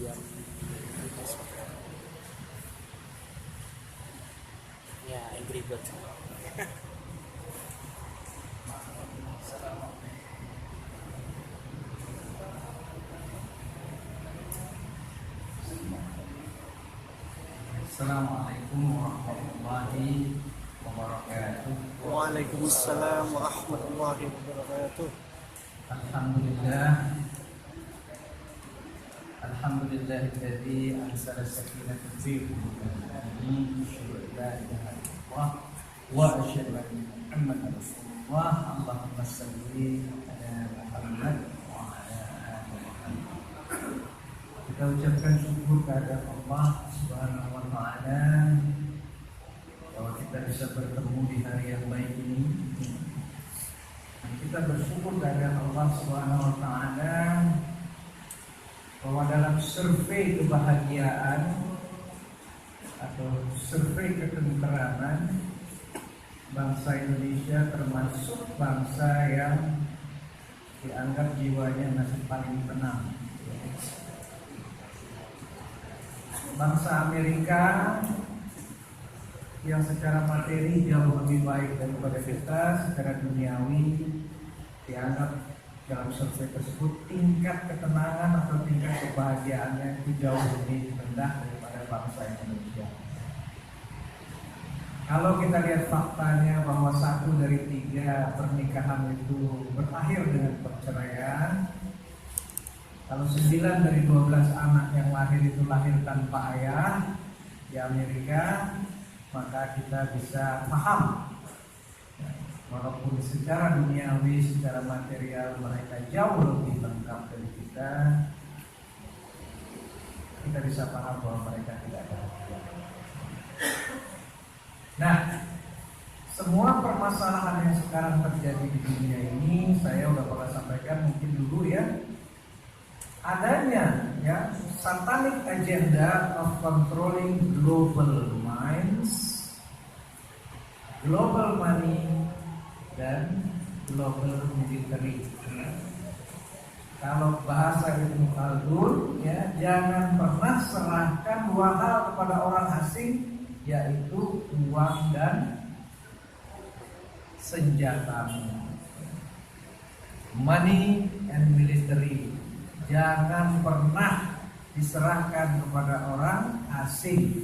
yang ya Angry Birds. Assalamualaikum warahmatullahi wabarakatuh. Waalaikumsalam warahmatullahi wabarakatuh. Alhamdulillahilladzi anzala sakinata fi qulubil mu'minin asyhadu an la ilaha illallah wa asyhadu anna Muhammadar Rasulullah. Allahumma shalli ala Muhammad wa ala ali Muhammad. Kita ucapkan syukur kepada Allah Subhanahu wa taala bahwa kita bisa bertemu di hari yang baik ini. Dan kita bersyukur kepada Allah Subhanahu wa taala bahwa dalam survei kebahagiaan atau survei ketenteraman, bangsa Indonesia termasuk bangsa yang dianggap jiwanya masih paling tenang. Bangsa Amerika yang secara materi jauh lebih baik daripada kita, secara duniawi dianggap dalam survei tersebut tingkat ketenangan atau tingkat kebahagiaannya itu jauh lebih rendah daripada bangsa Indonesia. Kalau kita lihat faktanya bahwa 1 dari 3 pernikahan itu berakhir dengan perceraian, kalau 9 dari 12 anak yang lahir itu lahir tanpa ayah di Amerika, maka kita bisa paham. Walaupun secara duniawi, secara material mereka jauh lebih lengkap dari kita bisa paham bahwa mereka tidak bahagia. Nah, semua permasalahan yang sekarang terjadi di dunia ini, saya udah pernah sampaikan mungkin dulu ya, adanya ya satanic agenda of controlling global minds, global money, dan global military. Kalau bahasa Ibnu Khaldun ya, jangan pernah serahkan 2 hal kepada orang asing, yaitu uang dan senjatamu. Money and military jangan pernah diserahkan kepada orang asing.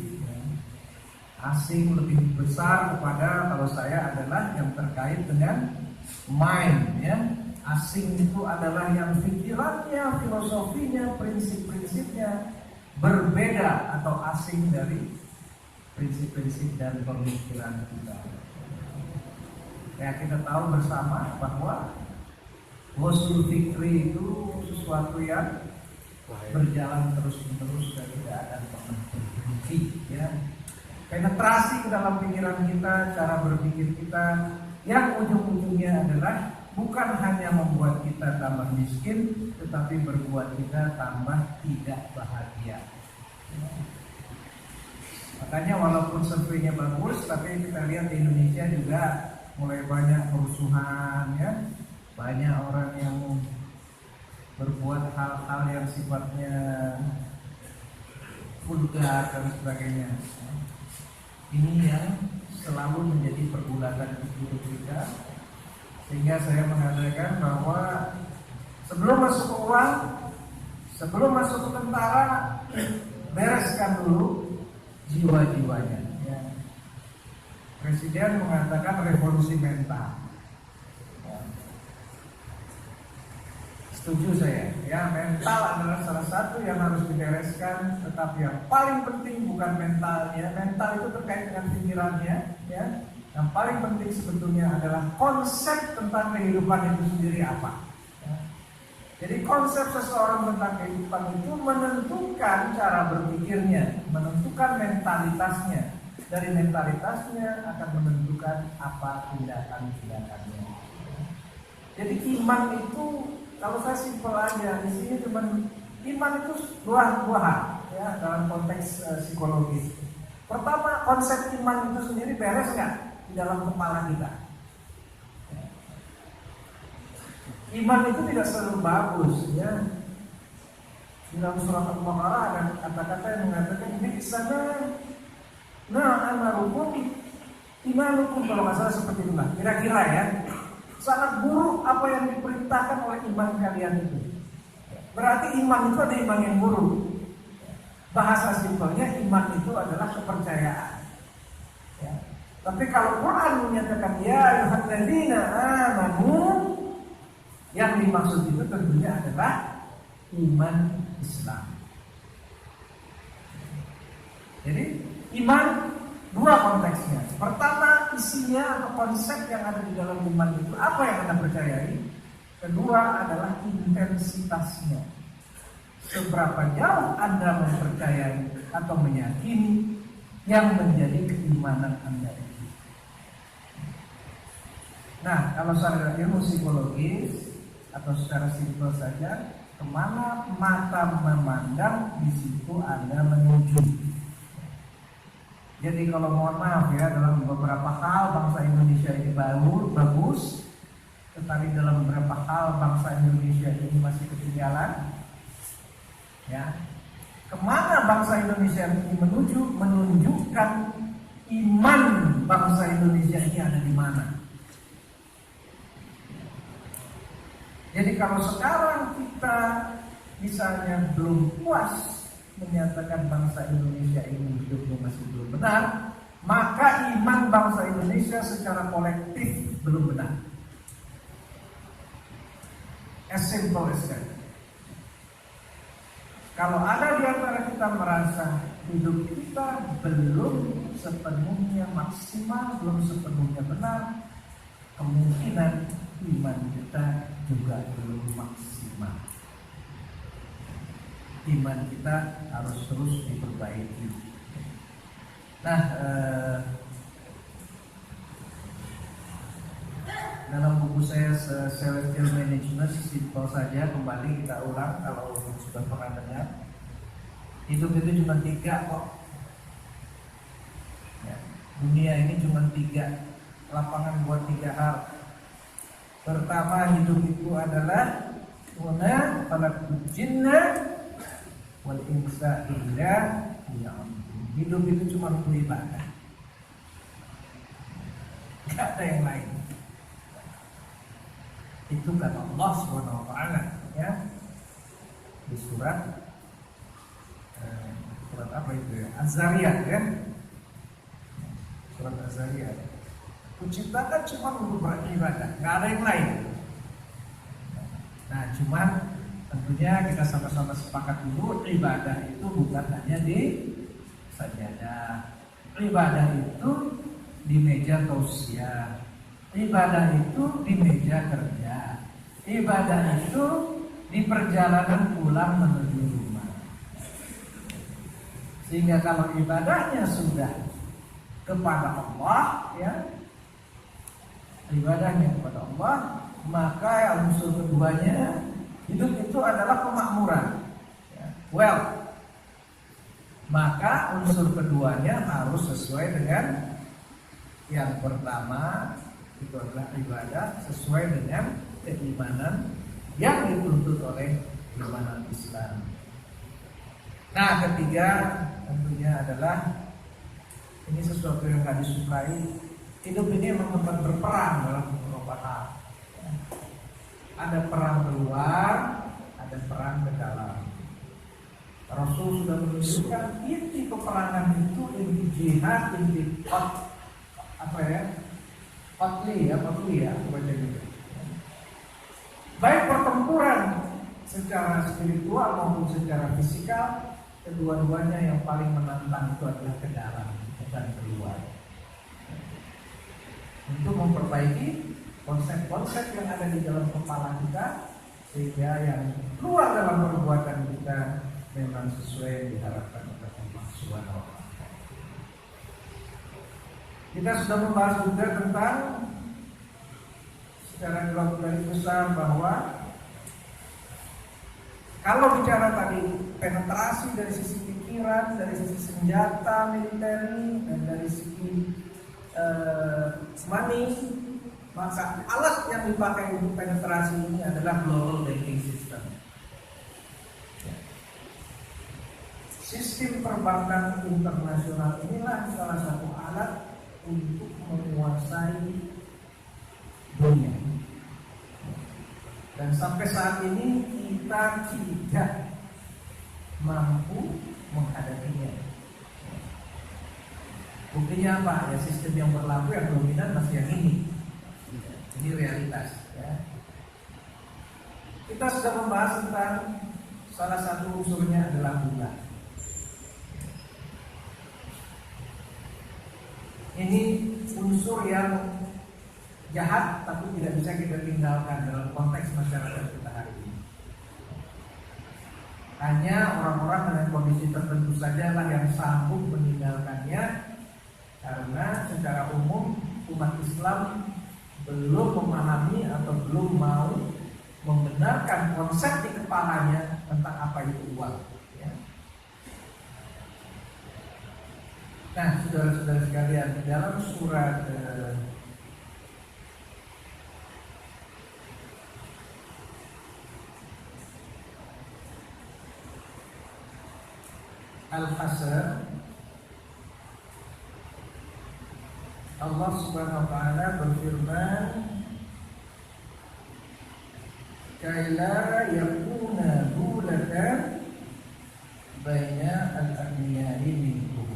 Asing lebih besar kepada, kalau saya adalah yang terkait dengan mind ya. Asing itu adalah yang pikirannya, filosofinya, prinsip-prinsipnya berbeda atau asing dari prinsip-prinsip dan pemikiran kita. Ya, kita tahu bersama bahwa Usul fikri itu sesuatu yang berjalan terus-menerus dan tidak akan pernah berhenti ya. Penetrasi ke dalam pikiran kita, cara berpikir kita, yang ujung-ujungnya adalah bukan hanya membuat kita tambah miskin, tetapi berbuat kita tambah tidak bahagia. Makanya walaupun surveinya bagus, tapi kita lihat di Indonesia juga mulai banyak kerusuhan ya. Banyak orang yang berbuat hal-hal yang sifatnya vulgar dan sebagainya. Ini yang selalu menjadi pergulatan hidup kita, sehingga saya mengatakan bahwa sebelum masuk ke uang, sebelum masuk ke tentara, bereskan dulu jiwa-jiwanya. Ya. Presiden mengatakan revolusi mental. Setuju saya, ya, mental adalah salah satu yang harus dibereskan, tetapi yang paling penting bukan mentalnya. Mental itu terkait dengan pikirannya, ya. Yang paling penting sebetulnya adalah konsep tentang kehidupan itu sendiri apa. Ya. Jadi konsep seseorang tentang kehidupan itu menentukan cara berpikirnya, menentukan mentalitasnya. Dari mentalitasnya akan menentukan apa tindakan-tindakannya. Jadi iman itu, kalau saya simpel aja, di sini cuma iman itu dua hal ya dalam konteks psikologis. Pertama, konsep iman itu sendiri beres nggak di dalam kepala kita? Iman itu tidak selalu bagus ya. Di dalam surat Al-Baqarah ada kata-kata yang mengatakan ini di sana, nah amarukum imanukum, kalau nggak salah seperti itulah. Kira-kira ya, sangat buruk apa yang diperintahkan oleh iman kalian itu. Berarti iman itu ada iman yang buruk. Bahasa simpelnya iman itu adalah kepercayaan. Ya. Tapi kalau Quran menyatakan ya ayyuhalladzina amanu, yang dimaksud itu tentunya adalah iman Islam. Jadi iman dua konteksnya. Pertama, isinya atau konsep yang ada di dalam iman itu apa yang Anda percayai. Kedua adalah intensitasnya. Seberapa jauh Anda mempercayai atau meyakini yang menjadi keimanan Anda itu. Nah, kalau secara ilmu psikologis atau secara simpel saja, kemana mata memandang, di situ Anda menuju. Jadi kalau mohon maaf ya, dalam beberapa hal bangsa Indonesia ini bagus, tetapi dalam beberapa hal bangsa Indonesia ini masih ketinggalan. Ya, kemana bangsa Indonesia ini menuju, menunjukkan iman bangsa Indonesia ini ada di mana. Jadi kalau sekarang kita misalnya belum puas menyatakan bangsa Indonesia ini hidupnya masih belum benar, maka iman bangsa Indonesia secara kolektif belum benar. As simple as that. Kalau ada di antara kita merasa hidup kita belum sepenuhnya maksimal, belum sepenuhnya benar, kemungkinan iman kita juga belum maksimal. Iman kita harus terus diperbaiki. Nah, dalam buku saya Celestial Management, simpel saja, kembali kita ulang kalau sudah pernah dengar. Hidup itu cuma 3 kok. Ya, dunia ini cuma 3, lapangan buat 3 hal. Pertama, hidup itu adalah wana khalaqul jinna wal insa illa liya'budun. Hidup itu cuma untuk ibadah. Gak ada yang lain. Itu kata Allah SWT ya, di surat apa itu ya, Az-Zariyat ya, surat Az-Zariyat. Kuciptakan cuma untuk beribadah, nggak ada yang lain. Nah, cuman tentunya kita sama-sama sepakat dulu, ibadah itu bukan hanya di sajadah. Ibadah itu di meja tausiah. Ibadah itu di meja kerja. Ibadah itu di perjalanan pulang menuju rumah. Sehingga kalau ibadahnya sudah kepada Allah ya, ibadahnya kepada Allah, maka unsur keduanya, hidup itu adalah kemakmuran ya, wealth. Maka unsur keduanya harus sesuai dengan yang pertama, itu adalah ibadah sesuai dengan keimanan yang dituntut oleh keimanan Islam. Nah, ketiga tentunya adalah ini sesuatu yang gak disukai. Hidup ini memang tempat berperang dalam beberapa hal. Ada perang keluar, ada perang ke dalam. Rasul sudah menunjukkan inti peperangan itu, inti jihad, inti Patli ya, baca gitu. Baik pertempuran secara spiritual maupun secara fisikal, kedua-duanya yang paling menantang itu adalah ke dalam, bukan keluar. Untuk memperbaiki konsep-konsep yang ada di dalam kepala kita, sehingga yang keluar dalam perbuatan kita memang sesuai diharapkan oleh Allah Subhanahu wa Ta'ala. Kita sudah membahas juga tentang secara garis besar bahwa kalau bicara tadi penetrasi dari sisi pikiran, dari sisi senjata militer, dan dari sisi money, maka alat yang dipakai untuk penetrasi ini adalah global banking system. Sistem perbankan internasional inilah salah satu alat untuk menguasai dunia. Dan sampai saat ini kita tidak mampu menghadapinya. Buktinya apa? Ya sistem yang berlaku yang dominan masih yang ini. Ini realitas. Ya. Kita sudah membahas tentang salah satu unsurnya adalah bunga. Ini unsur yang jahat tapi tidak bisa kita tinggalkan dalam konteks masyarakat kita hari ini. Hanya orang-orang dengan kondisi tertentu sajalah yang sanggup meninggalkannya, karena secara umum umat Islam belum memahami atau belum mau membenarkan konsep di kepalanya tentang apa itu uang. Ya. Nah, saudara-saudara sekalian, di dalam surat Al-Hasr, Allah Subhanahu wa taala berfirman, "Kaila yakuna dulatan baina al-aghniyai minkum."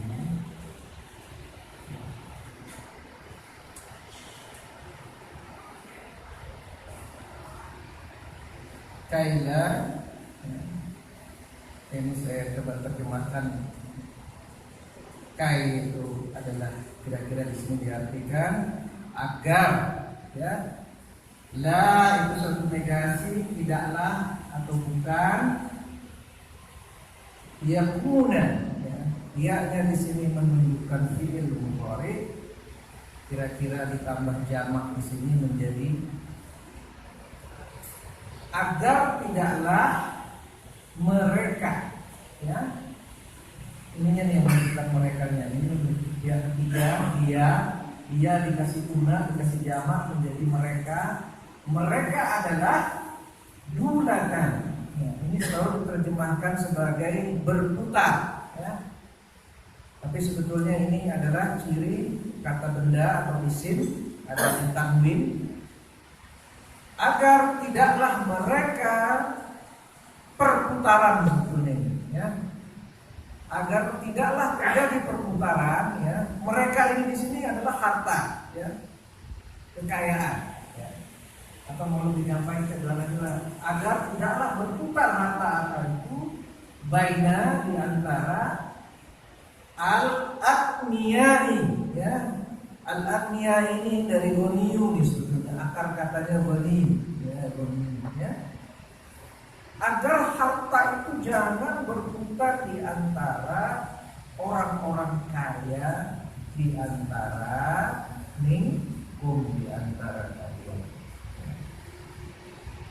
Kaila, ini saya coba terjemahkan. Kai itu adalah kira-kira di sini diartikan agar, ya. La itu suatu negasi, tidaklah atau bukan. Yakuna, ya. Ia di sini menunjukkan fi'il mudhari, kira-kira ditambah jamak di sini menjadi agar tidaklah mereka, ya. Ininya nih yang menunjukkan merekanya. Ini yang ketiga, dia dikasih guna, dikasih jamak menjadi mereka. Mereka adalah dulatan. Ya, ini selalu diterjemahkan sebagai berputar, ya. Tapi sebetulnya ini adalah ciri kata benda atau isim, ada di tanwin. Agar tidaklah mereka perputaran sebetulnya, ya. Agar tidaklah terjadi perputaran, ya. Mereka ini di sini adalah harta, ya, kekayaan, ya. Atau mau lebih gampang adalah agar tidaklah berputar harta itu baina di antara al-aghniyai, ya. Al-aghniyai ini dari ghaniyun sebetulnya, akar katanya ghani, ya, ghani, ya. Agar harta itu jangan berputar di antara orang-orang kaya, di antara minkum, di antara kalian.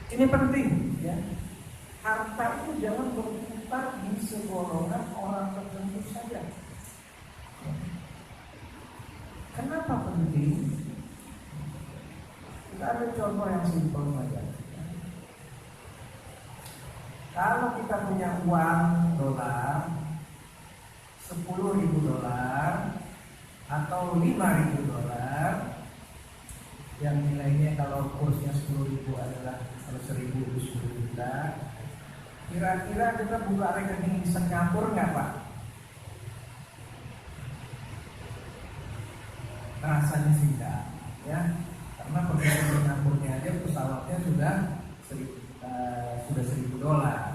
Ini penting, ya. Harta itu jangan berputar di segolongan orang tertentu saja. Kenapa penting? Kita ada contoh yang simpel saja. Kalau kita punya uang dolar 10.000 dolar atau 5.000 dolar, yang nilainya kalau kursnya 10.000 adalah, kalau 1.000 itu 10 juta, kira-kira kita buka rekening di Singapura nggak, Pak? Rasanya sih enggak, ya, karena begitu Singapurnya aja pesawatnya sudah 1.000 dolar.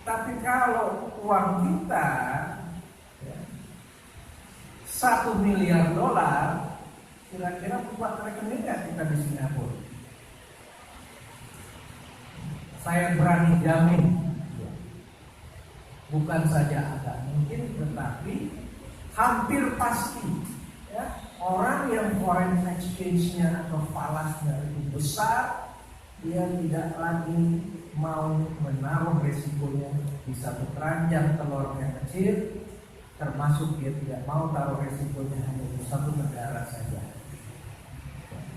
Tapi kalau uang kita, ya, 1 miliar dolar, kira-kira buat rekening nggak kita di Singapura? Saya berani jamin, ya, bukan saja agak mungkin, tetapi hampir pasti, ya, orang yang foreign exchange-nya atau falasnya itu besar, dia tidak lagi mau menaruh resikonya di satu keranjang telurnya kecil, termasuk dia tidak mau taruh resikonya hanya di satu negara saja.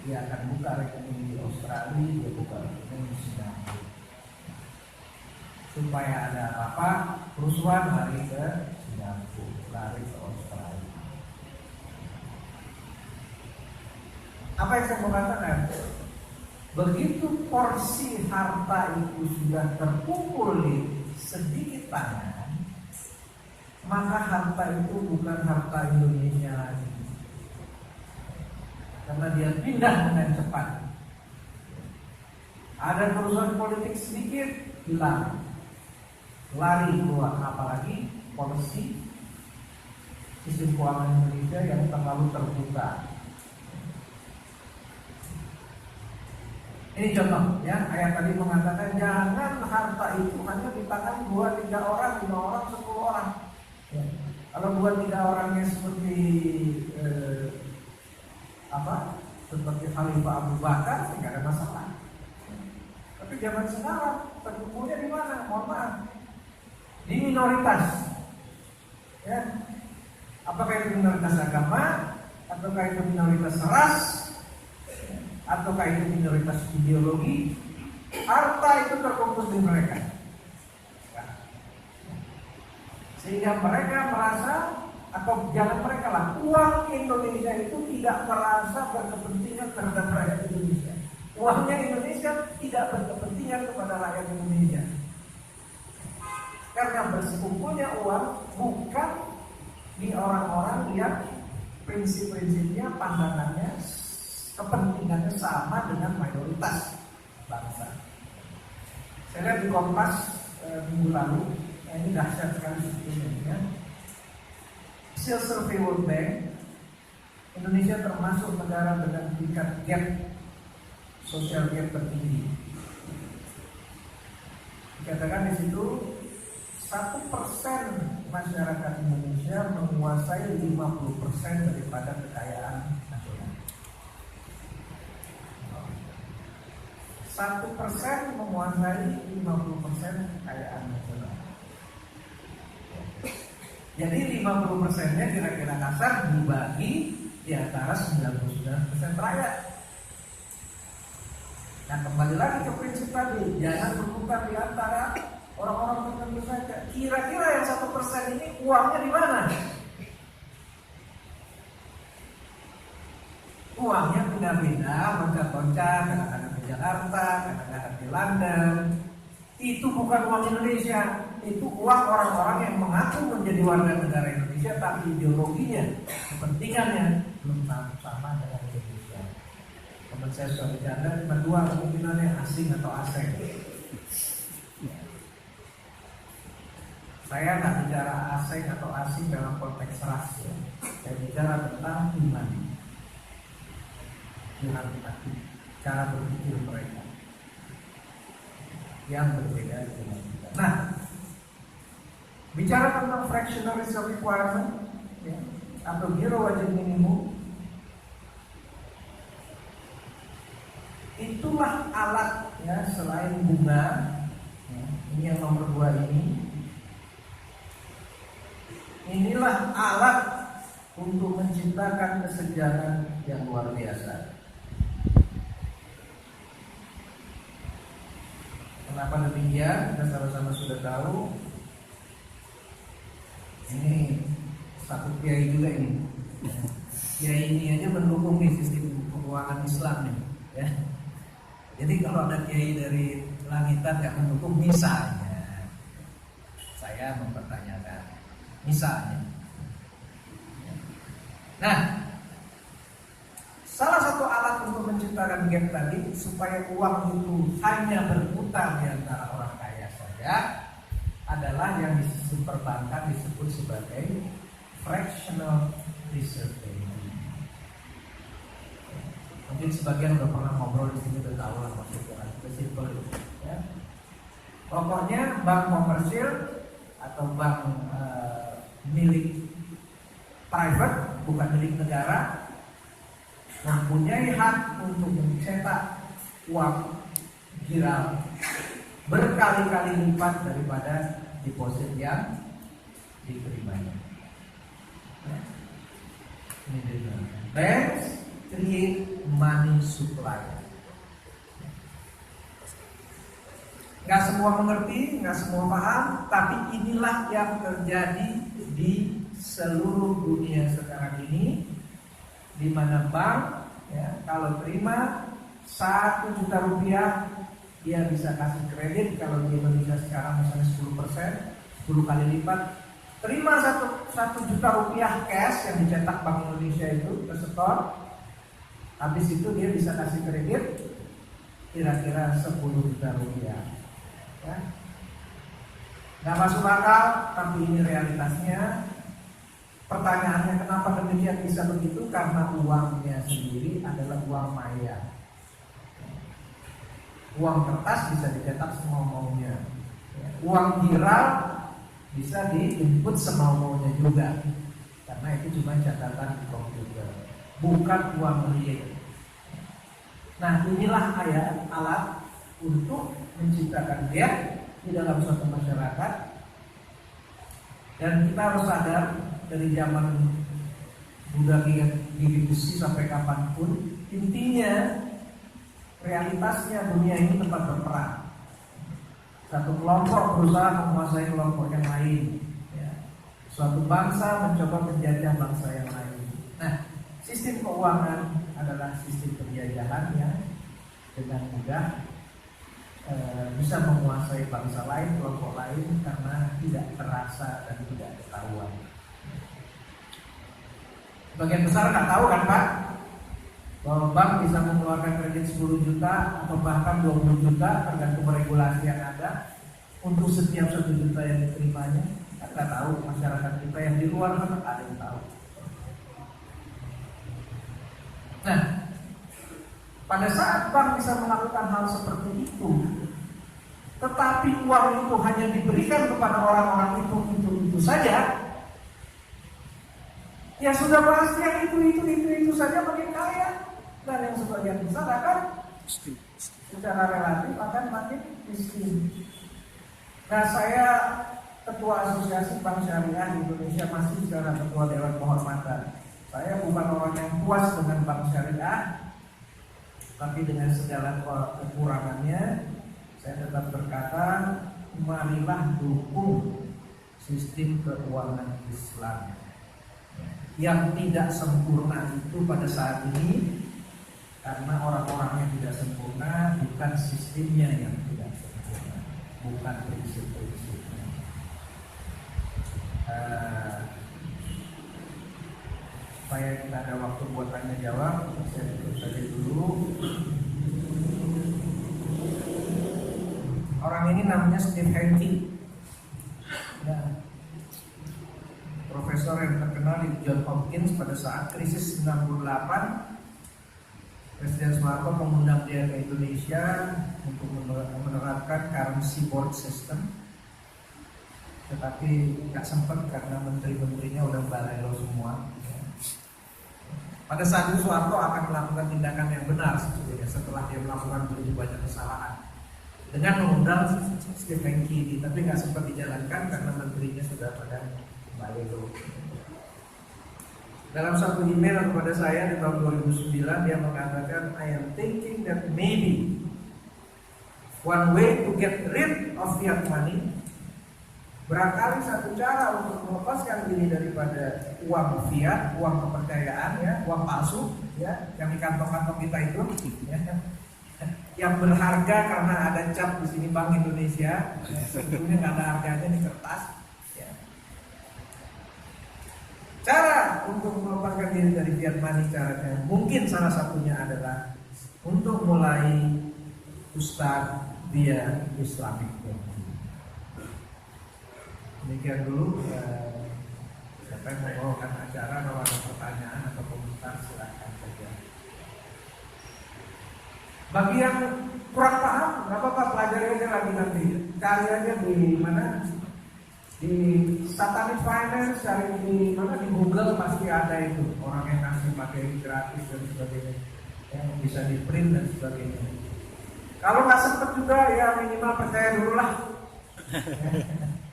Dia akan buka rekening di Australia, dia buka rekening di Singapura. supaya ada apa-apa kerusuhan lari ke Singapura, lari ke Australia. Apa yang saya mau katakan? Begitu porsi harta itu sudah terkumpul di sedikit tangan, maka harta itu bukan harta Indonesia lagi, karena dia pindah dengan cepat. Ada kerusuhan politik sedikit, hilang, lari keluar. Apalagi porsi sistem keuangan Indonesia yang terlalu terbuka. Ini contoh ya, ayat tadi mengatakan jangan harta itu hanya di tangan 2-3 orang, 5 orang, 10 orang. Ya. Kalau 2-3 orangnya seperti seperti Khalifah Abu Bakar, tidak ada masalah. Tapi zaman sekarang terkumpulnya di mana? Mohon maaf, di minoritas. Ya. Apakah itu minoritas agama, ataukah itu minoritas ras, ataukah itu minoritas ideologi? Harta itu terkumpul di mereka. Sehingga mereka merasa, atau jangan mereka lah, uang Indonesia itu tidak merasa berkepentingan terhadap rakyat Indonesia. Uangnya Indonesia tidak berkepentingan kepada rakyat Indonesia. Karena bersekumpulnya uang bukan di orang-orang yang prinsip-prinsipnya, pandangannya, kepentingannya sama dengan mayoritas bangsa. Saya lihat di Kompas minggu lalu, ini dahsyat sekali sebetulnya. Hasil survei World Bank, Indonesia termasuk negara dengan tingkat gap sosial gap tertinggi. Dikatakan di situ 1% masyarakat Indonesia menguasai 50% daripada kekayaan nasional. 1% menguasai 50% kekayaan nasional. Jadi 50%-nya kira-kira kasar dibagi di antara 99% rakyat. Nah, kembali lagi ke prinsip tadi, jangan berputar di antara orang-orang tertentu saja. Kira-kira yang 1% ini uangnya di mana? Uangnya pindah-pindah, loncat-loncat, kadang-kadang ke Jakarta, kadang-kadang di London. Itu bukan uang Indonesia, itu uang orang-orang yang mengaku menjadi warga negara Indonesia, tapi ideologinya, kepentingannya belum sama dengan Indonesia. Teman saya sudah bercanda, kedua kemungkinannya asing atau asing. Saya nggak bicara asing atau asing dalam konteks ras, ya. Saya bicara tentang iman, cara berpikir mereka yang berbeda dengan kita. Nah, bicara tentang fractional reserve requirement, ya, atau giro wajib minimum, itulah alat, ya, selain bunga, ya, ini yang nomor 2 ini. Inilah alat untuk menciptakan kesenjangan yang luar biasa. Kenapa demikian? Kita sama-sama sudah tahu. Ini satu kiai juga ini. Kiai ini aja mendukung nih sistem keuangan Islam nih, ya. Jadi kalau ada kiai dari langitan yang mendukung, misalnya, saya mempertanyakan, misalnya. Nah, salah satu alat untuk menciptakan gap tadi supaya uang itu hanya berputar di antara orang kaya saja adalah yang disebut perbankan disebut sebagai fractional reserve. Mungkin sebagian udah pernah ngobrol di sini, udah tahu lah maksudnya, simpel, ya. Pokoknya bank komersil atau bank milik private, bukan milik negara, mempunyai hak untuk mencetak uang giral berkali-kali lipat daripada deposit yang diterimanya. Ini dia. Banks create money supply. Nggak semua mengerti, nggak semua paham, tapi inilah yang terjadi di seluruh dunia sekarang ini, di mana bank ya, kalau terima 1 juta rupiah dia bisa kasih kredit. Kalau di Indonesia sekarang misalnya 10%, 10 kali lipat. Terima 1 juta rupiah cash yang dicetak Bank Indonesia itu tersetor, habis itu dia bisa kasih kredit kira-kira 10 juta rupiah. Ya. Nggak masuk akal, tapi ini realitasnya. Pertanyaannya kenapa demikian bisa begitu? Karena uangnya sendiri adalah uang maya. Uang kertas bisa dicetak semau-maunya. Uang viral bisa diinput semau-maunya juga. Karena itu cuma catatan di komputer, bukan uang real. Nah, inilah alat untuk menciptakan gap di dalam suatu masyarakat. Dan kita harus sadar dari zaman Buddha gigi besi sampai kapanpun, intinya realitasnya dunia ini tempat berperang. Satu kelompok berusaha menguasai kelompok yang lain, ya. Suatu bangsa mencoba menjajah bangsa yang lain. Nah, sistem keuangan adalah sistem penjajahan yang dengan mudah bisa menguasai bangsa lain, kelompok lain karena tidak terasa dan tidak ketahuan. Sebagian besar nggak tahu kan Pak, bahwa bank bisa mengeluarkan kredit 10 juta atau bahkan 20 juta tergantung regulasi yang ada untuk setiap 1 juta yang diterimanya. Nggak tahu, masyarakat kita yang di luar sana ada yang tahu. Nah, pada saat bank bisa melakukan hal seperti itu, tetapi uang itu hanya diberikan kepada orang-orang itu saja, ya sudah pasti yang itu saja makin kaya, dan yang sebagian besar akan secara relatif akan makin miskin. Nah, saya Ketua Asosiasi Bank Syariah di Indonesia, masih secara Ketua Dewan Kehormatan. Saya bukan orang yang puas dengan Bank Syariah, tapi dengan segala kekurangannya, saya tetap berkata, marilah dukung sistem keuangan Islam. Yang tidak sempurna itu pada saat ini, karena orang-orang yang tidak sempurna bukan sistemnya yang tidak sempurna, bukan prinsip-prinsipnya. Supaya kita ada waktu buat tanya jawab, saya tutup saja dulu. Orang ini namanya Steve Hanke, ya, profesor yang terkenal di John Hopkins. Pada saat krisis 98, Presiden Soeharto mengundang dia ke Indonesia untuk menerapkan currency board system, tetapi nggak sempat karena menteri-menterinya udah balelo semua. Pada saat itu Soeharto akan melakukan tindakan yang benar sebetulnya setelah dia melakukan begitu banyak kesalahan, dengan mengundang Steve Hanke, tapi nggak sempat dijalankan karena menterinya sudah pada balelo. Dalam satu email kepada saya di tahun 2009, dia mengatakan, I am thinking that maybe one way to get rid of fiat money, barangkali satu cara untuk melepaskan diri daripada uang fiat, uang kepercayaan, ya, uang palsu, ya, yang di kantong-kantong kita itu, ya, yang berharga karena ada cap di sini Bank Indonesia, ya, sebetulnya nggak ada harganya di kertas. Ya. Cara untuk melepaskan diri dari fiat money, caranya mungkin salah satunya adalah untuk mulai Ustadz via Islamic. Demikian dulu. Siapa yang mau bawakan acara, kalau ada pertanyaan atau komentar silahkan saja. Bagi yang kurang paham, nggak apa-apa, pelajari aja lagi nanti. Cari aja di mana, di Satanic Finance, cari di mana, di Google pasti ada itu, orang yang ngasih materi gratis dan sebagainya, yang bisa di print dan sebagainya. Kalau nggak sempet juga, ya minimal percaya dulu lah.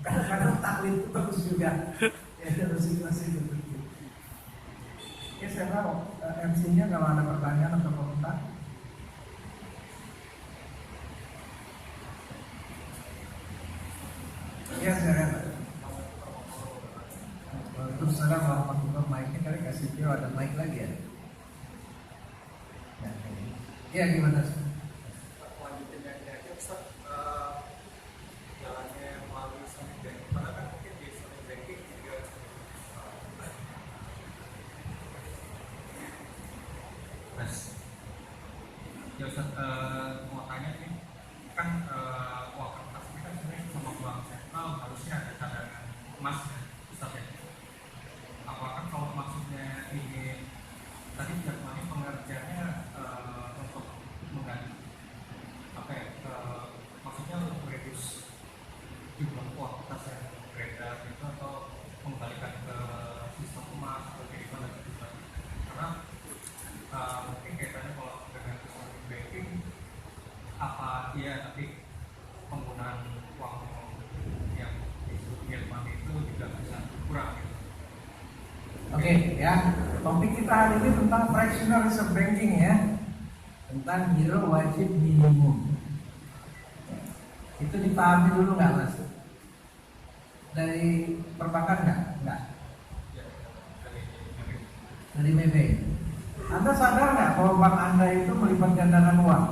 Kadang-kadang taklid itu bagus juga. Ya, masih begitu. Ya, saya tahu MC-nya kalau ada pertanyaan atau komentar. Waalaikumsalam warahmatullahi wabarakatuh. Mic-nya kali kasih video ada mic lagi ya? Ya, ini. Ya gimana sih? Lanjutin yang tadi Ustaz, jalannya melalui Islamic Banking, karena kan mungkin di Islamic Banking juga Mas, ya Ustaz, mau tanya nih, kan uang kertas ini kan sebenarnya sama bank sentral harusnya ada cadangan emas ya, Ustaz ya. Apakah kalau maksudnya ini tadi pihak money pengerjanya untuk mengganti apa ya, maksudnya untuk reduce jumlah uang kertas yang beredar itu atau mengembalikan ke sistem emas atau kayak gimana gitu Pak? Karena mungkin kaitannya kalau dengan Islamic banking apa iya, tapi penggunaan uang yang disebut fiat money itu juga bisa kurang gitu. Oke, ya. Topik kita hari ini tentang fractional reserve banking ya. Tentang giro wajib minimum. Itu dipahami dulu nggak Mas? Dari perbankan nggak? Nggak. Ya, Dari MB. Anda sadar nggak bahwa bank Anda itu melipat gandakan uang?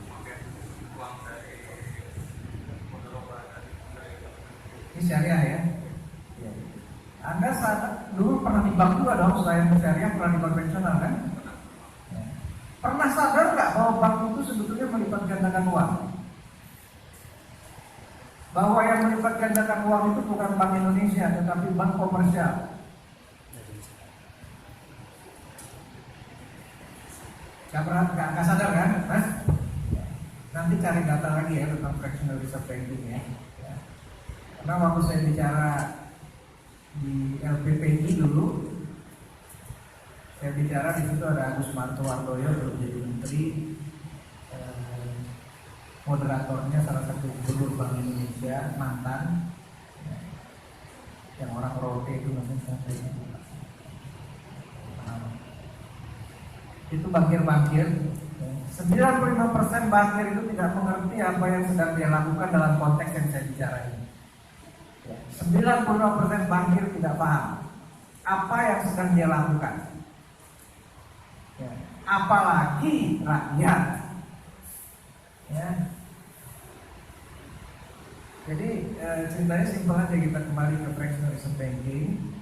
pakai uang dari modal dari Ini syariah ya. Anda sadar dulu pernah di bank juga dong, selain syariah pernah di konvensional kan? Pernah sadar nggak bahwa bank itu sebetulnya melipat gandakan uang? Bahwa yang melipat gandakan uang itu bukan Bank Indonesia, tetapi bank komersial. Nggak sadar kan? Mas? Nanti cari data lagi ya tentang fractional reserve banking ya. Karena waktu saya bicara di LPPI dulu, saya bicara di situ ada Agus Martowardoyo belum jadi menteri, moderatornya salah satu gubernur Bank Indonesia mantan, yang orang rote itu namanya itu bankir-bankir. 95% bankir itu tidak mengerti apa yang sedang dia lakukan dalam konteks yang saya bicara ini. 95% bankir tidak paham apa yang sedang dia lakukan. Apalagi rakyat. Ya. Jadi ceritanya simpel aja, kita kembali ke fractional reserve banking.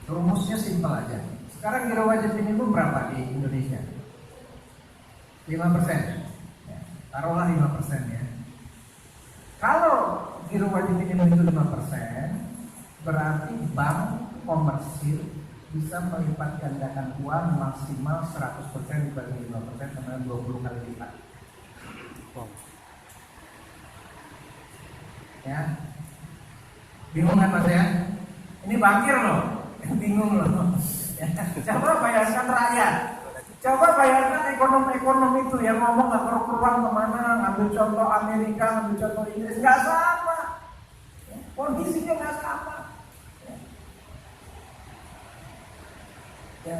Rumusnya simpel aja. Sekarang giro wajib minimum berapa di Indonesia? 5%. Ya, taruhlah 5% ya. Kalau giro wajib minimum itu 5%, berarti bank komersil bisa melipat gandakan uang maksimal 100% dibagi 5% sama 20 kali lipat. Ya. Bingung kan Mas ya? Ini bankir loh. Bingung loh. Ya. Coba bayangkan rakyat. Coba bayangkan ekonom-ekonom itu yang ngomong nggak keruan kemana, ngambil contoh Amerika, ngambil contoh Inggris, nggak sama. Kondisinya nggak sama. Ya,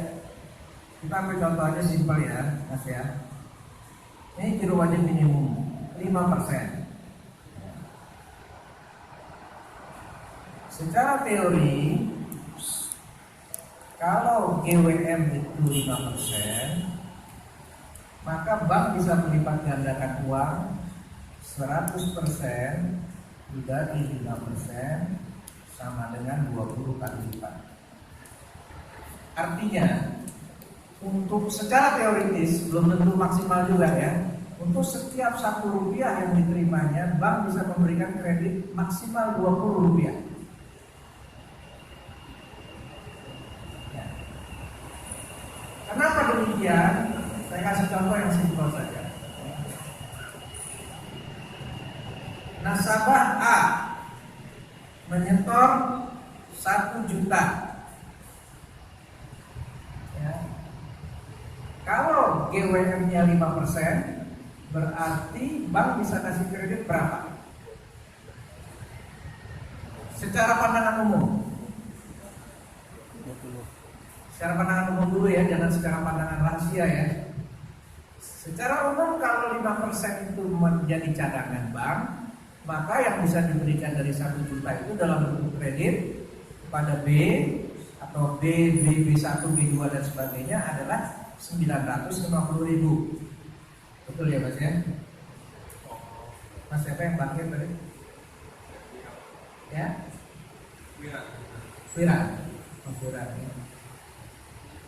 kita ambil contoh aja simpel ya, Mas ya. Ini giro wajib minimum 5%. Secara teori, kalau GWM itu 5%, maka bank bisa melipat gandakan uang 100% dibagi 5% sama dengan 20 kali lipat. Artinya, untuk secara teoritis belum tentu maksimal juga ya. Untuk setiap 1 rupiah yang diterimanya, bank bisa memberikan kredit maksimal 20 rupiah. Ya. Kenapa demikian? Saya kasih contoh yang simpel saja. Nasabah A menyetor 1 juta. Ya. Kalau GWM-nya 5%, berarti bank bisa kasih kredit berapa? Secara pandangan umum. Secara pandangan umum dulu ya, jangan secara pandangan rahasia ya. Secara umum kalau 5% itu menjadi cadangan bank, maka yang bisa diberikan dari 1 juta itu dalam bentuk kredit kepada B atau B1, B2 dan sebagainya adalah 950.000. Betul ya Mas ya? Mas siapa yang parkir tadi? Ya? Wira. Mas Wira.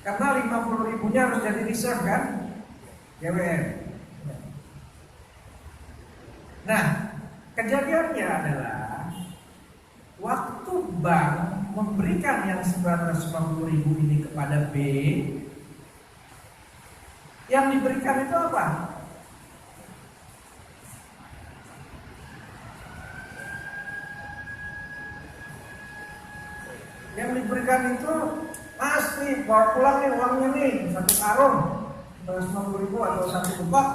Karena 50.000-nya harus jadi reserve kan? GWR. Nah, kejadiannya adalah waktu bank memberikan yang 950.000 ini kepada B, yang diberikan itu apa? Yang diberikan itu pasti bawa pulang nih uangnya nih, 1 karung 150.000 atau 1 bupak.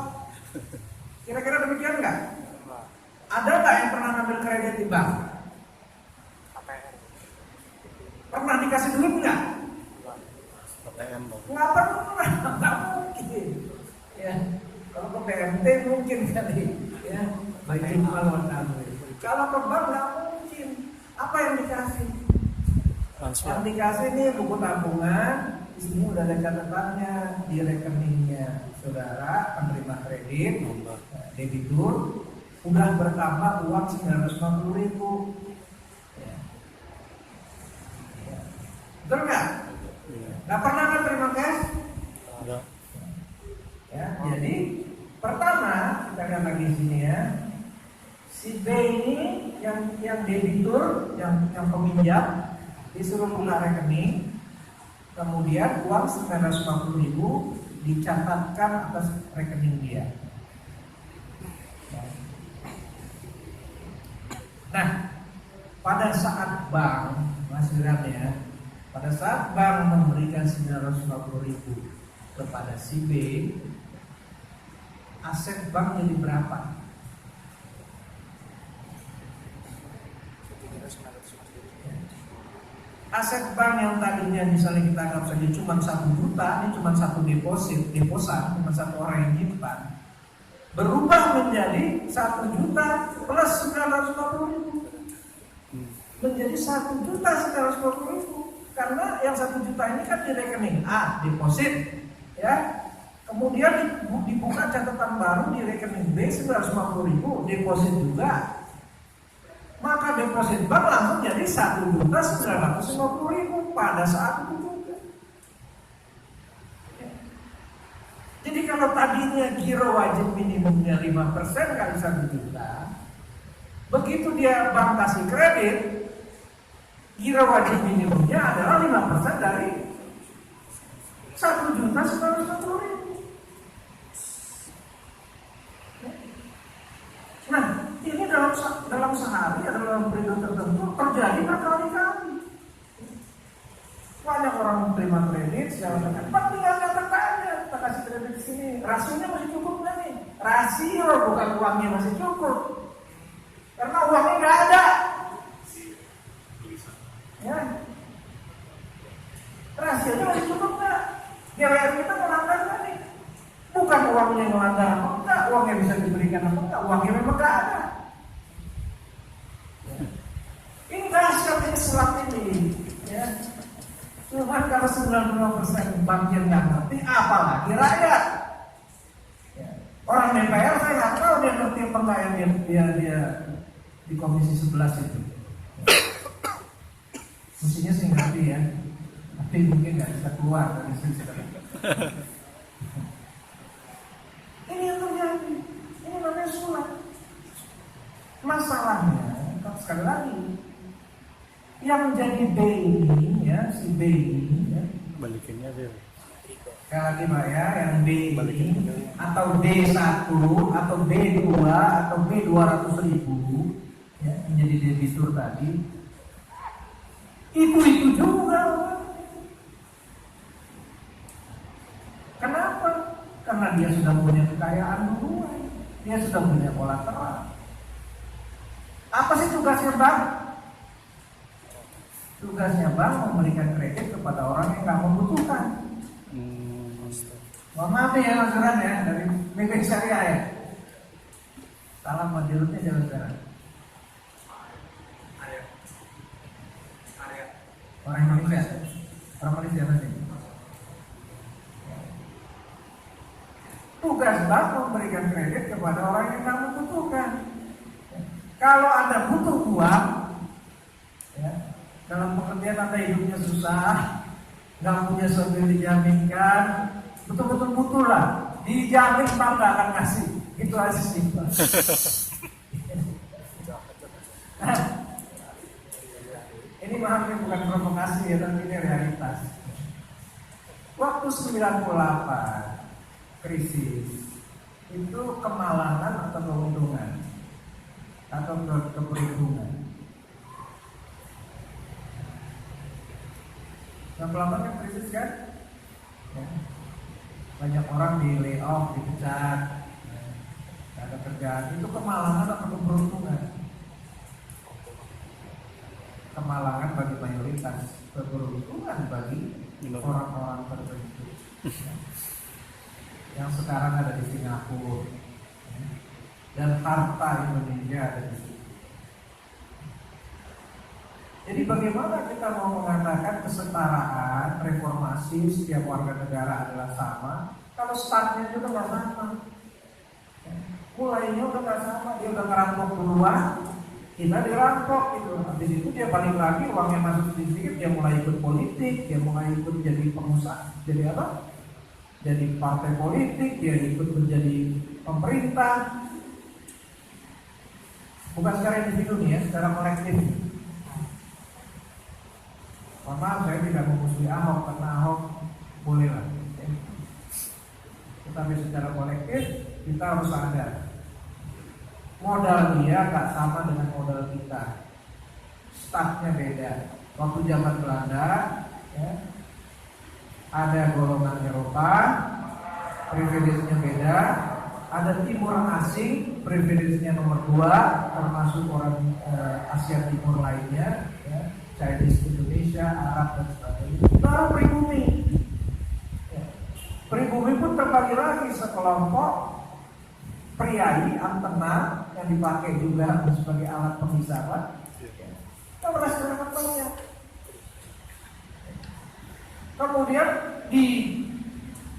Kira-kira demikian nggak? Ada nggak yang pernah ngambil kredit di bank? Pernah dikasih duit nggak? Nggak pernah, nggak mungkin. Ya, kalau ke PMT mungkin kali. Ya, baik maluan kami. Kalau ke bank nggak mungkin. Apa yang dikasih? Yang dikasih ini buku tabungan. Di sini udah ada catatannya di rekeningnya saudara penerima kredit, debitur. Udah bertambah uang 950.000. Ya. Betul nggak? Nggak pernah kan terima cash? Ya, jadi pertama kita lihat lagi di sini ya. Si B ini yang debitur, yang peminjam disuruh buka rekening, kemudian uang 950.000 dicatatkan atas rekening dia. Nah, pada saat bank, Mas Wiran ya, pada saat bank memberikan 950.000 kepada si B, aset bank jadi berapa? Aset bank yang tadinya misalnya kita anggap saja cuma 1 juta, ini cuma 1 deposan, cuma 1 orang yang nyimpan, berubah menjadi 1 juta plus 950.000, menjadi 1.950.000, karena yang 1 juta ini kan di rekening A, deposit, ya. Kemudian dibuka catatan baru di rekening B 950.000, deposit juga. Maka deposit bank langsung jadi 1.950.000 pada saat itu juga. Jadi kalau tadinya giro wajib minimumnya 5% kali 1 juta, begitu dia bank kasih kredit, giro wajib minimumnya adalah 5% dari 1.950.000. Nah, ini dalam sehari atau dalam periode tertentu terjadi berkali-kali. Banyak orang terima kredit, segala macam. Tinggal katakannya, kita kasih kredit di sini, rasionya masih cukup nggak nih? Rasio bukan uangnya masih cukup, karena uangnya nggak ada. Ya, rasionya masih cukup nggak? GWR kita melanggar nggak nih? Bukan uangnya melanggar apa enggak, uangnya bisa diberikan apa enggak, uangnya memang nggak ada. Ini dahsyat Islam ini, ya. Cuman kalau 95% banknya nggak ngerti, apalagi rakyat. Ya. Orang DPR saya nggak tahu dia ngerti apa enggak yang dia di Komisi 11 itu. Mestinya sih ngerti ya, tapi mungkin nggak bisa keluar dari situ. Ini yang terjadi, ini namanya surat. Masalahnya, sekali lagi, yang jadi B ini ya, si B ini ya, Balikinnya deh. sekali lagi Pak ya, yang B ini atau D1 atau B2 atau B200.000 ya, menjadi debitur tadi, itu juga. Kenapa? Karena dia sudah punya kekayaan duluan, dia sudah punya kolateral. Apa sih tugasnya bank? Tugasnya bank memberikan kredit kepada orang yang nggak membutuhkan. Mohon maaf ya Mas Duran ya, dari BB Syariah ya. Salam majelisnya jangan sekarang. Orang Indonesia, orang Malaysia nanti. Tugas bank memberikan kredit kepada orang yang nggak membutuhkan. Kalau Anda butuh uang, ya, dalam pengertian Anda hidupnya susah, nggak punya sesuatu yang dijaminkan, betul-betul butuh lah, dijamin bank nggak akan ngasih. Itu aja sih. Ini maaf ini bukan provokasi ya, tapi ini realitas. Waktu 98 krisis itu kemalangan atau keuntungan atau keberuntungan. 98 kan krisis kan? Ya. Banyak orang di layoff, dipecat, nggak ada kerjaan. Itu kemalangan atau keberuntungan? Kemalangan bagi mayoritas, keberuntungan bagi orang-orang tertentu yang sekarang ada di Singapura dan harta Indonesia ada di situ. Jadi bagaimana kita mau mengatakan kesetaraan, reformasi setiap warga negara adalah sama kalau startnya juga nggak sama, mulainya udah nggak sama, dia udah ngerampok duluan, kita dirampok gitu. Habis itu dia balik lagi, uangnya masuk sedikit, dia mulai ikut politik, dia mulai ikut jadi pengusaha, jadi apa? Jadi partai politik, dia ikut menjadi pemerintah. Bukan secara individu nih ya, secara kolektif. Mohon maaf, saya tidak memusuhi Ahok karena Ahok boleh lah. Tetapi secara kolektif kita harus sadar modal dia gak sama dengan modal kita. Startnya beda. Waktu zaman Belanda ya, ada golongan Eropa, privilege-nya beda. Ada timur asing, privilege-nya nomor 2, termasuk orang Asia Timur lainnya ya, Chinese Indonesia, Arab dan sebagainya. Baru pribumi ya. Pribumi pun terbagi lagi sekelompok priai, antena yang dipakai juga sebagai alat penghisapan. Kita merasakan banyak. Kemudian di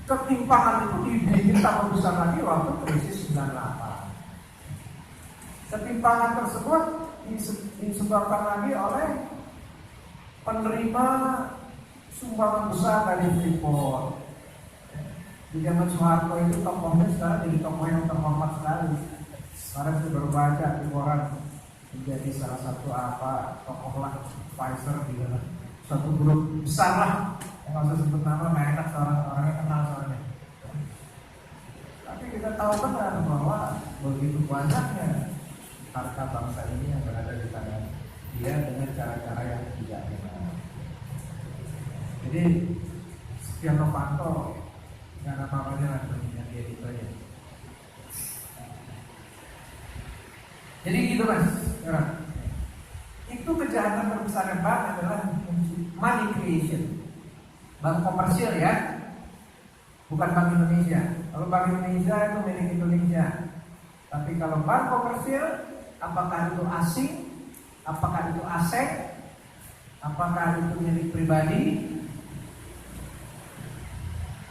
ketimpangan itu dibikin tambah besar lagi waktu krisis 98. Ketimpangan tersebut disebabkan lagi oleh penerima sumbangan besar dari Freeport. Di zaman Soeharto itu tokohnya sekarang jadi tokoh yang terhormat sekali. Sekarang saya baru baca di koran menjadi salah satu tokoh lah Pfizer di dalam suatu grup besar lah. Yang nggak usah sebut nama, nggak enak orang-orangnya kenal soalnya. Tapi kita tahu benar bahwa begitu banyaknya harta bangsa ini yang berada di tangan dia dengan cara-cara yang tidak benar. Jadi Setia Novanto nggak ada apa-apanya lah dengan dia itu aja. Jadi gitu mas, sekarang itu kejahatan terbesar bank adalah money creation, bank komersil ya, bukan Bank Indonesia. Kalau Bank Indonesia itu milik Indonesia, tapi kalau bank komersil, apakah itu asing, apakah itu aset, apakah itu milik pribadi?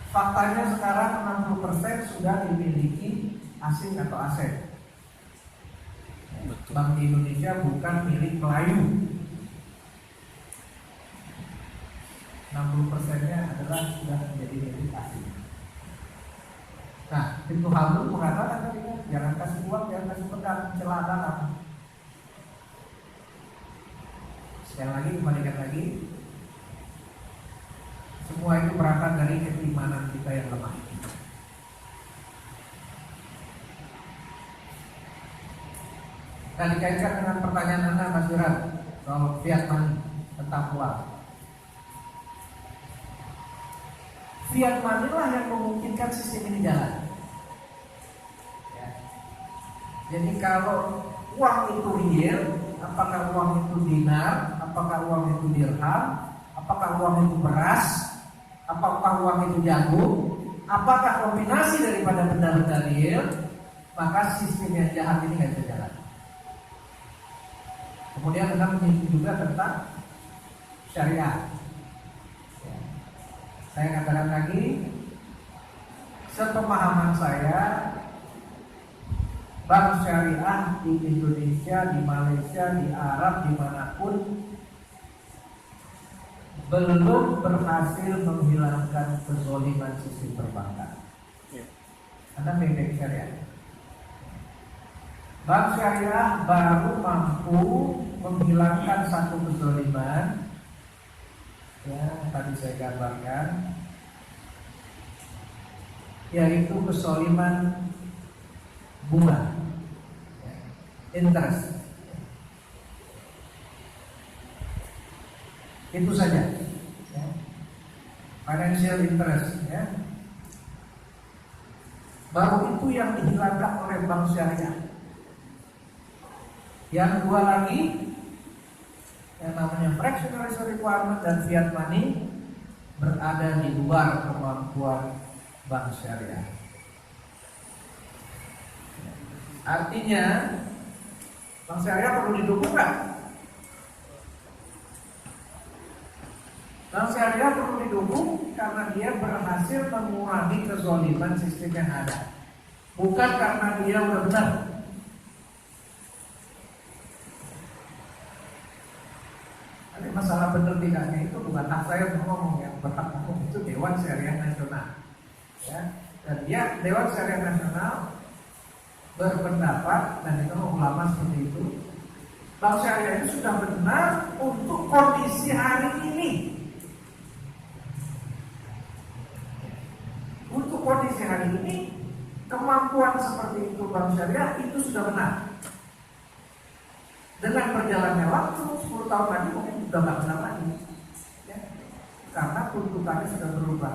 Faktanya sekarang 60% sudah dimiliki asing atau aset. Betul. Bank di Indonesia bukan milik Melayu. 60%-nya adalah sudah menjadi milik asing. Nah, Ibnu Khaldun mengatakan tadi kan, jangan kasih uang, jangan kasih pedang, celana. Sekali lagi, kembalikan lagi. Semua itu berangkat dari keimanan kita yang lemah. Dan dikaitkan dengan pertanyaan Anda Mas Duran soal fiat money tentang uang. Fiat money lah yang memungkinkan sistem ini jalan. Ya. Jadi kalau uang itu real, Apakah uang itu dinar, apakah uang itu dirham, apakah uang itu beras, apakah uang itu jagung, apakah kombinasi daripada benda-benda real, maka sistem yang jahat ini nggak bisa jalan. Kemudian Anda menyinggung juga tentang syariah. Saya katakan lagi, sepemahaman saya, bank syariah di Indonesia, di Malaysia, di Arab, dimanapun belum berhasil menghilangkan kezaliman sistem perbankan. Anda bank syariah. Bank syariah baru mampu menghilangkan satu kezaliman, ya, tadi saya gambarkan, yaitu kezaliman bunga, interest. Itu saja, ya. Financial interest, ya. Baru itu yang dihilangkan oleh bank syariah. Yang dua lagi, yang namanya fractional reserve requirement dan fiat money, berada di luar kemampuan bank syariah. Artinya, bank syariah perlu didukung kan? Bank syariah perlu didukung karena dia berhasil mengurangi kezaliman sistem yang ada, bukan karena dia udah benar. Tapi masalah benar tidaknya itu bukan hak saya untuk ngomong, yang berhak ngomong itu Dewan Syariah Nasional, ya. Dan dia Dewan Syariah Nasional berpendapat, dan itu ulama seperti itu, bank syariah itu sudah benar untuk kondisi hari ini. Untuk kondisi hari ini, kemampuan seperti itu bank syariah itu sudah benar. Dengan berjalannya waktu 10 tahun lagi mungkin sudah nggak benar lagi, ya. Karena tuntutannya sudah berubah.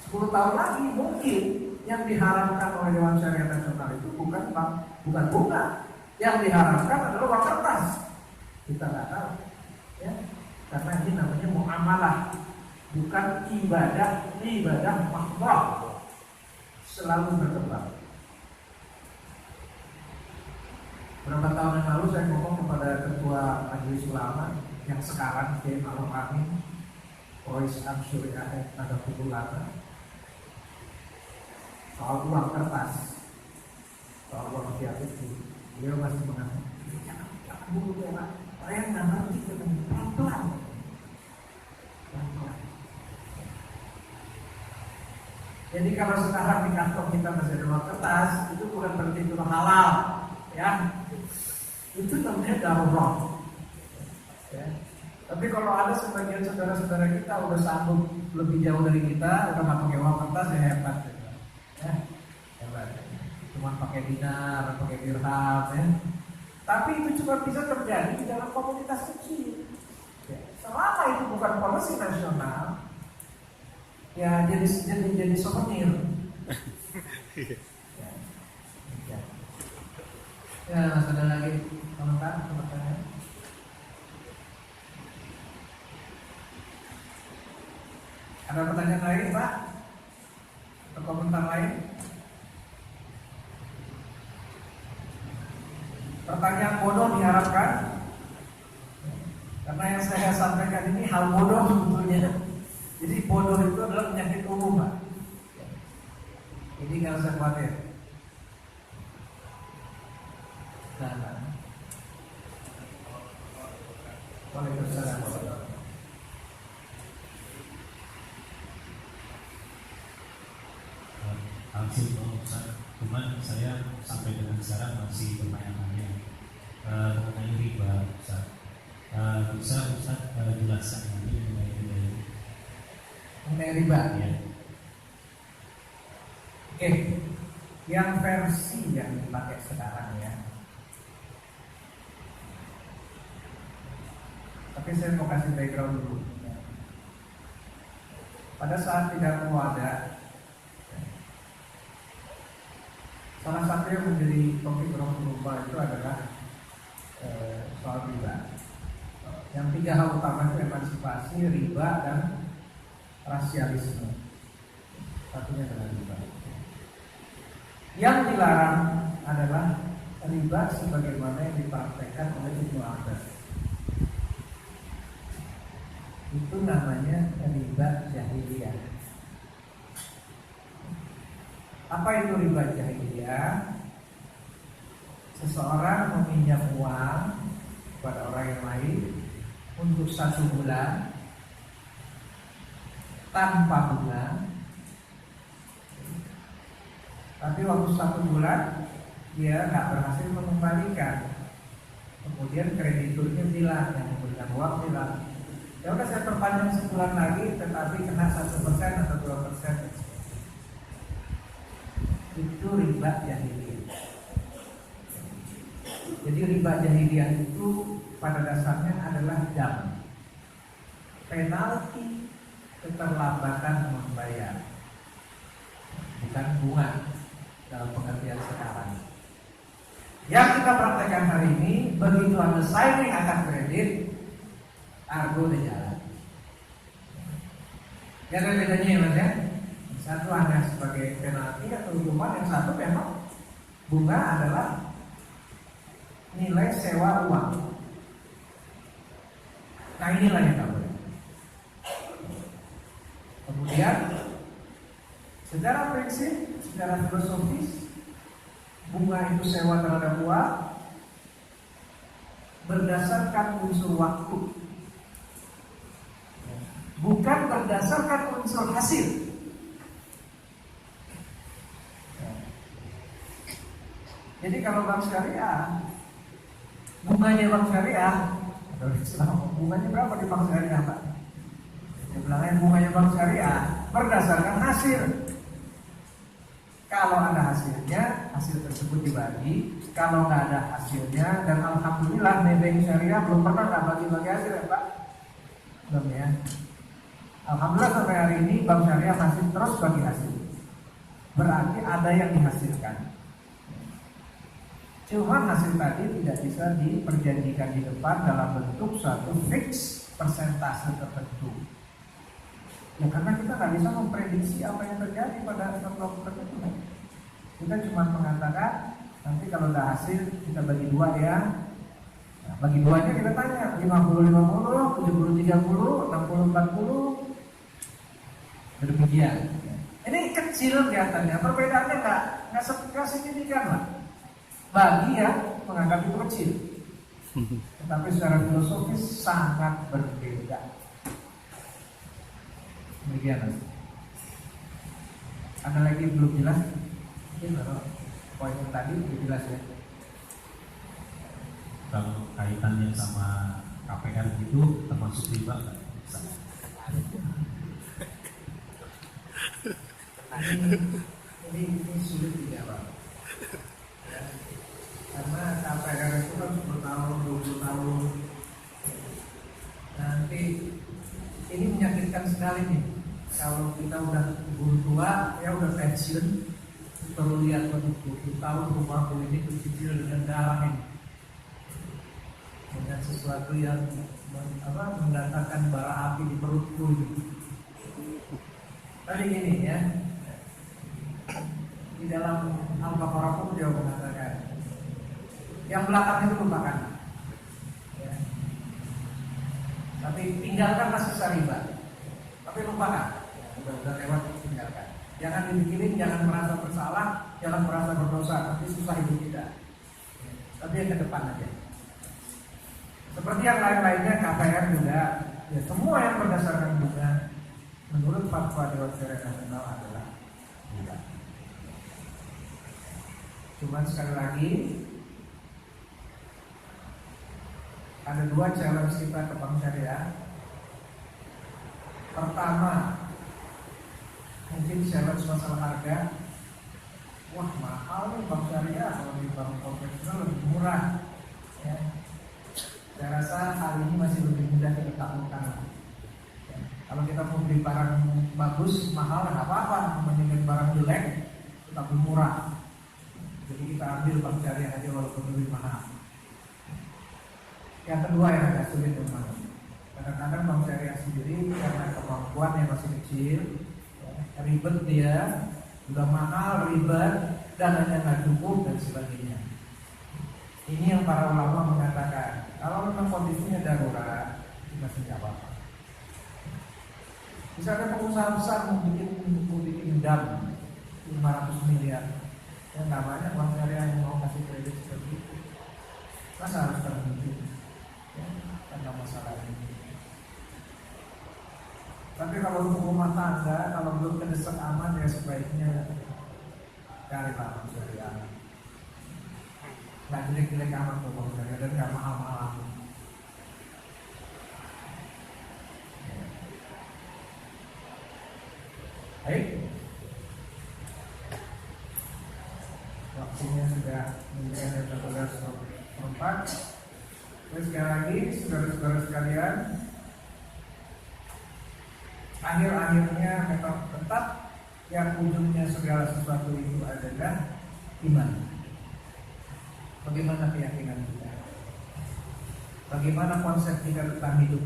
10 tahun lagi mungkin yang diharapkan oleh Dewan Syariah Nasional itu bukan bunga. Yang diharapkan adalah uang kertas. Kita nggak tahu, ya. Karena ini namanya muamalah, bukan ibadah mahdoh. Selalu berkembang. Beberapa tahun yang lalu saya ngomong kepada ketua Majelis Ulama yang sekarang Kiai Ma'ruf Amin, Rois Amsyuri Ahad Nadatul Ulama, soal uang kertas, soal uang fiat itu. Beliau masih mengatakan, jangan dulu ya Pak, saya nggak ngerti, pelan-pelan. Jadi kalau sekarang di kantong kita masih ada uang kertas, itu bukan berarti itu halal, ya. Itu namanya darurat, ya. Tapi kalau ada sebagian saudara-saudara kita udah sanggup lebih jauh dari kita, udah nggak pakai uang kertas, ya hebat, ya. Hebat. Cuma pakai dinar, pakai dirham, ya. Tapi itu cuma bisa terjadi di dalam komunitas kecil, ya. Selama itu bukan policy nasional, ya jadi souvenir. Ya, ada lagi komentar? Ada pertanyaan lain, Pak? Atau komentar lain? Pertanyaan bodoh diharapkan, karena yang saya sampaikan ini hal bodoh sebetulnya. Jadi bodoh itu adalah penyakit umum, Pak. Jadi nggak usah khawatir. Nah. Waalaikumsalam. Cuman saya sampai dengan sekarang masih bertanya-tanya mengenai riba, Ustaz. Bisa Ustaz jelaskan nanti mengenai riba ini? Mengenai riba, ya. Oke, yang versi yang dipakai sekarang, ya. Tapi saya mau kasih background dulu. Pada saat tidak mau ada, salah satu yang menjadi topik orang lupa itu adalah soal riba. Yang 3 hal utama itu emansipasi, riba, dan rasialisme. Satunya adalah riba. Yang dilarang adalah riba sebagaimana yang dipraktekkan oleh Ibnu Abbas. Itu namanya riba jahiliyah. Apa itu riba jahiliyah? Seseorang meminjam uang kepada orang yang lain untuk 1 bulan tanpa bunga, tapi waktu 1 bulan dia nggak berhasil mengembalikan. Kemudian krediturnya bilang, yang memberikan uang bilang, ya udah saya perpanjang sebulan lagi, tetapi kena 1% atau 2%. Itu riba jahiliyah. Jadi riba jahiliyah itu pada dasarnya adalah dam, penalti keterlambatan membayar, bukan bunga dalam pengertian sekarang. Yang kita praktekkan hari ini, begitu Anda signing akan kredit, argo udah jalan. Ya ada bedanya ya Mas ya. Satu hanya sebagai penalti atau hukuman, yang satu memang bunga adalah nilai sewa uang. Nah inilah yang tak boleh. Kemudian secara prinsip, secara filosofis, bunga itu sewa terhadap uang berdasarkan unsur waktu, bukan berdasarkan unsur hasil. Jadi kalau bank syariah, bunganya bank syariah, bunganya berapa di bank syariah Pak? Dia bilangnya bunganya bank syariah berdasarkan hasil. Kalau ada hasilnya, hasil tersebut dibagi. Kalau nggak ada hasilnya, dan alhamdulillah bank syariah belum pernah nggak bagi-bagi hasil ya Pak, belum ya. Alhamdulillah sampai hari ini bank syariah masih terus bagi hasil. Berarti ada yang dihasilkan. Cuma hasil tadi tidak bisa diperjanjikan di depan dalam bentuk suatu fix persentase tertentu. Ya karena kita nggak bisa memprediksi apa yang terjadi pada suatu waktu tertentu. Kita cuma mengatakan nanti kalau ada hasil kita bagi 2 ya. Nah, bagi 2-nya kita tanya 50-50, 70-30, 60-40. Demikian. Ini kecil kelihatannya, perbedaannya nggak signifikan lah. Bagi yang menganggap itu kecil, tetapi secara filosofis sangat berbeda. Demikian. Ada lagi belum jelas? Mungkin kalau poin yang tadi lebih jelas ya. Kalau kaitannya sama KPR itu termasuk riba nggak? Ini sulit dijawab. Ya. Karena KPR itu kan 10 tahun, 20 tahun. Nanti ini menyakitkan sekali nih. Kalau kita udah tua, ya udah pensiun, perlu lihat 20 tahun rumahku ini kecil dengan darah ini, dengan sesuatu yang mendatangkan bara api di perutku ini. Tadi gini ya, di dalam Al-Baqarah pun dia mengatakan, yang belakang itu lupakan, ya. Tapi tinggalkanlah sisa riba, tapi lupakan. Udah lewat, tinggalkan. Jangan dipikirin, jangan merasa bersalah, jangan merasa berdosa, nanti susah hidup kita. Tapi yang ke depan aja. Seperti yang lain-lainnya, KPR juga, ya semua yang berdasarkan bunga menurut fatwa Dewan Syariah Nasional adalah riba. Cuman sekali lagi, ada 2 challenge kita ke bank syariah. Pertama, mungkin challenge masalah harga. Wah mahal nih bank syariah, kalau di bank konvensional lebih murah ya. Saya rasa hal ini masih lebih mudah kita taklukkan ya. Kalau kita mau beli barang bagus, mahal nggak apa-apa, mendingan barang jelek tetapi murah. Jadi kita ambil bank syariah aja walaupun lebih mahal. Yang kedua yang agak sulit teman. Kadang-kadang bank syariah sendiri karena kemampuan yang masih kecil, ya, ribet dia, udah mahal, ribet, dananya nggak cukup dan sebagainya. Ini yang para ulama mengatakan, kalau memang kondisinya darurat, masih nggak apa-apa. Misalnya pengusaha besar mau bikin dam 500 miliar, yang namanya bank syariah yang mau kasih kredit seperti itu, masa harus terhenti? Ya, karena masalah ini. Tapi kalau untuk rumah tangga, kalau belum kedesak aman ya sebaiknya cari bank syariah. Nggak jelek-jelek aman tuh bank syariah dan nggak mahal-mahal. Baik, waktunya sudah menjadi 14:04. Terus sekali lagi, saudara-saudara sekalian, akhir-akhirnya memang tetap yang ujungnya segala sesuatu itu adalah iman. Bagaimana keyakinan kita? Bagaimana konsep kita tentang hidup?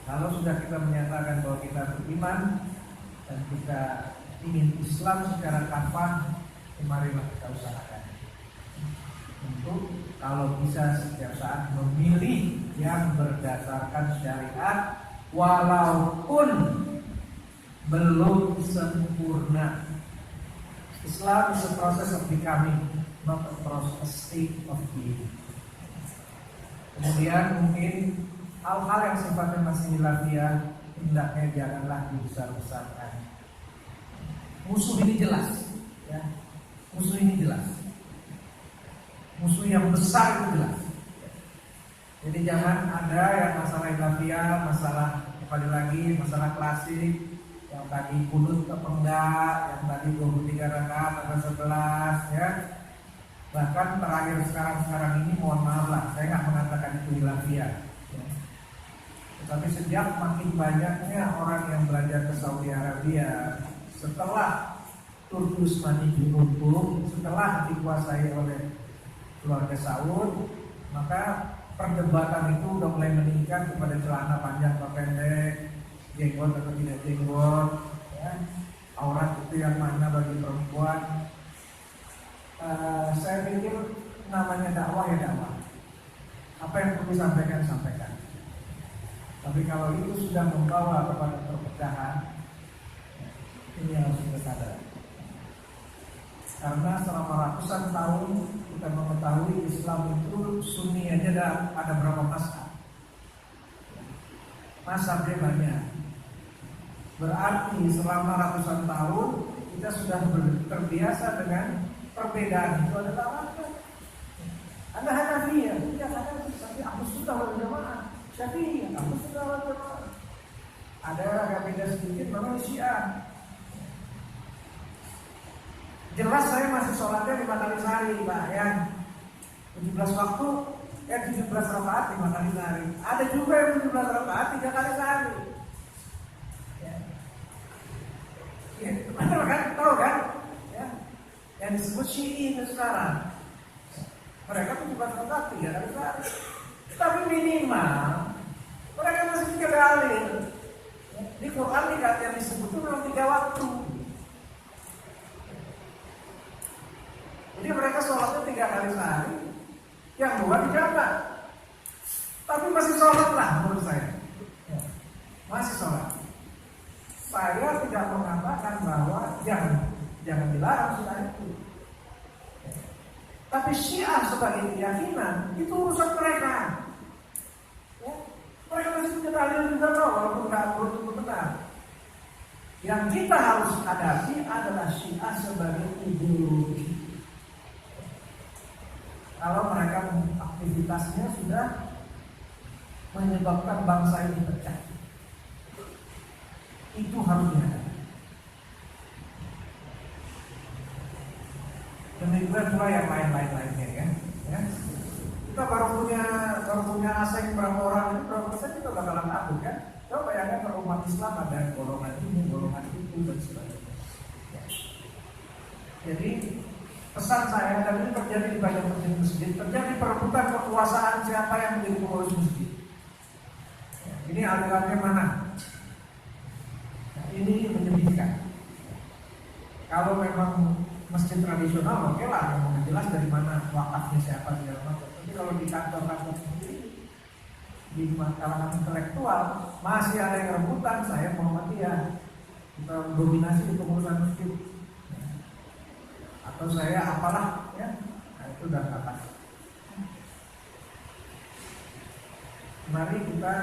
Kalau sudah kita menyatakan bahwa kita beriman dan kita ingin Islam secara kafah, marilah kita usahakan untuk kalau bisa setiap saat memilih yang berdasarkan syariat, walaupun belum sempurna. Islam is a process of becoming, not a state of being. Kemudian mungkin hal-hal yang sifatnya masih hilafiyah, hendaknya janganlah dibesar-besarkan. Musuh ini jelas, ya. Musuh ini jelas. Musuh yang besar itu jelas. Jadi jangan ada yang masalah hilafiyah, masalah kembali lagi, masalah klasik, yang tadi kunut apa enggak, yang tadi 23 rakaat atau 11, ya. Bahkan terakhir sekarang ini mohon maaf lah, saya nggak mengatakan itu hilafiyah. Ya. Tetapi sejak makin banyaknya orang yang belajar ke Saudi Arabia setelah Turki Utsmani diruntuh, setelah dikuasai oleh keluarga Saud, maka perdebatan itu udah mulai meningkat kepada celana panjang atau pendek, jenggot atau tidak jenggot, ya. Aurat itu yang mana bagi perempuan. Saya pikir namanya dakwah ya dakwah. Apa yang perlu disampaikan sampaikan. Tapi kalau itu sudah membawa kepada perpecahan, ini yang harus kita sadar. Karena selama ratusan tahun kita mengetahui Islam itu Sunni aja ada berapa mazhab. Mazhabnya banyak. Berarti selama ratusan tahun kita sudah terbiasa dengan perbedaan itu adalah apa? Ada Hanafiyah, tidak ada tapi aku sudah berjamaah. Syafi'i, aku sudah berjamaah. Ada agak beda sedikit, memang Syiah. Jelas saya masih sholatnya 5 kali sehari, Pak, ya. 17 waktu, 17 rakaat 5 kali sehari. Ada juga yang 17 rakaat 3 kali sehari. Ya, benar kan? Tahu kan? Ya. Yang disebut Syi'i itu sekarang. Mereka 17 rakaat 3 kali sehari. Tapi minimal mereka masih 3 kali. Ya. Di Quran dikatakan yang disebut itu memang 3 waktu. Jadi mereka sholatnya 3 kali sehari, yang 2 dijamak. Tapi masih sholat lah menurut saya. Ya, masih sholat. Saya tidak mengatakan bahwa jangan dilarang sudah itu. Ya. Tapi Syiah sebagai keyakinan itu urusan mereka. Ya. Mereka masih punya dalil juga loh, walaupun nggak belum benar. Yang kita harus hadapi adalah Syiah sebagai ideologi. Kalau mereka aktivitasnya sudah menyebabkan bangsa ini pecah, itu harus dihadapi. Demikian pula yang lain-lainnya kan. Ya. Kita baru punya asing berapa orang, berapa persen kita bakalan takut kan. Coba bayangkan kalau umat Islam ada golongan ini, golongan itu dan sebagainya. Ya. Jadi Pesan saya, dan ini terjadi di banyak masjid-masjid, terjadi perebutan kekuasaan siapa yang menjadi pengurus masjid. Ya, ini alirannya mana? Nah, ini menyedihkan. Kalau memang masjid tradisional, oke lah, yang jelas dari mana wakafnya siapa segala macam. Tapi kalau di kantor-kantor sendiri, di kalangan intelektual masih ada yang rebutan, saya Muhammadiyah, kita dominasi pengurusan masjid. Atau saya apalah ya, nah itu udah kata. Mari kita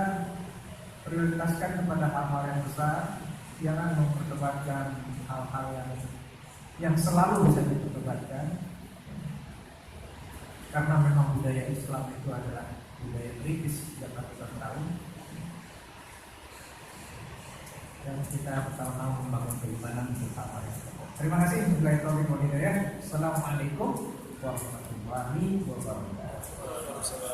prioritaskan kepada hal-hal yang besar, jangan memperdebatkan hal-hal yang selalu bisa diperdebatkan, karena memang budaya Islam itu adalah budaya kritis sejak ratusan tahun, dan kita bersama-sama membangun keimanan bersama. Terima kasih. Assalamualaikum warahmatullahi wabarakatuh.